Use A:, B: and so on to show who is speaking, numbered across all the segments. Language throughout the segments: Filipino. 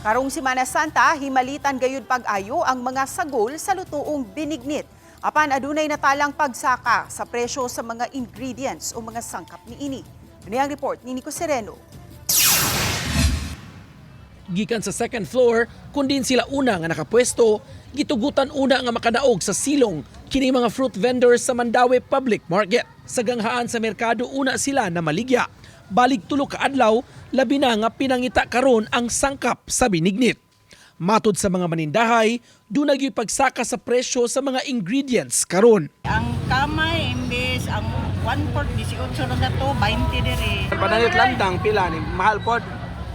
A: Karong Semana Santa, himalitan gayud pag-ayo ang mga sagol sa lutoong binignit. Apan adunay natalang pagsaka sa presyo sa mga ingredients o mga sangkap niini. Ini ang report ni Nico Sereno.
B: Gikan sa second floor, kun din sila una nga nakapwesto, gitugutan una nga makadaog sa silong kini mga fruit vendors sa Mandaue Public Market. Sa ganghaan sa merkado una sila na maligya. Balik tulo ka adlaw, labi na nga pinangita karon ang sangkap sa binignit. Matod sa mga manindahay, dunay gyud pagsaka sa presyo sa mga ingredients karon.
C: Ang kamay imbes ang 1/4 18 na to 20 dire.
B: Panalit landang pila ni mahal pod.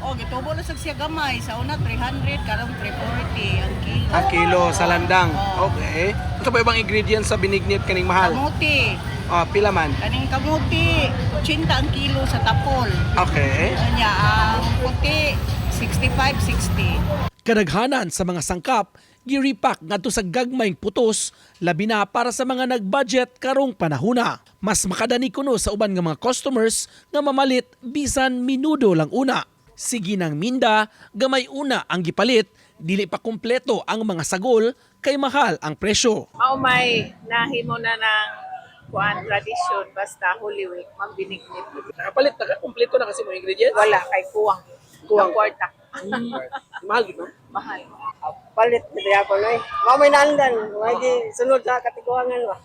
C: O gitubo na sad siya gamay sa una 300 karong 340 ang kilo.
B: Ang kilo sa landang.
C: Oo.
B: Okay. Ito pa ibang ingredients sa binignit kaning mahal.
C: Kamuti.
B: Pila man.
C: Kaning kamuti 80 ang kilo sa tapol.
B: Okay.
C: Anya ang puti 65-60.
B: Kadaghanan sa mga sangkap, giripak ngadto sa gagmayng putos, labi na para sa mga nag-budget karong panahona. Mas makadani kuno sa uban nga mga customers nga mamalit bisan minudo lang una. Sige nang minda, gamay una ang gipalit, dili pa kumpleto ang mga sagol kay mahal ang presyo.
D: May nahimo na ng kuan tradisyon basta Holy Week magbinignit.
B: Nakapalit na kumpleto na kasi mo ingredients.
D: Wala kay kuwang.
B: Kuwang.
D: Ang kwarta.
B: Mahal gid no?
D: Mahal.
E: Palit gid ako noy. Mamay nandan, lagi sunod sa katiguangan ba.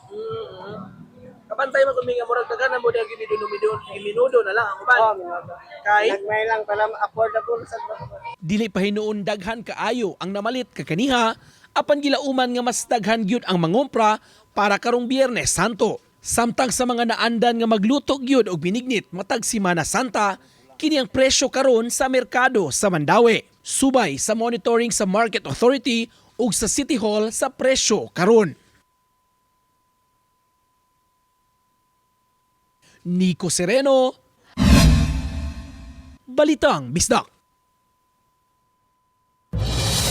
B: Kapantay man kung mga murag daghan mo dagi minudo na lang ang uban. Kay
E: Nagmay lang para affordable sa
B: dili pa hinuon daghan kaayo ang namalit kakaniha, apan gilauman nga mas daghan gyud ang mangompra para karong Biyernes Santo. Samtang sa mga naandan nga magluto gyud og binignit matag Semana Santa, kini ang presyo karon sa merkado sa Mandaue. Subay sa monitoring sa Market Authority ug sa City Hall sa presyo karon. Nico Sereno, Balitang Bisdak.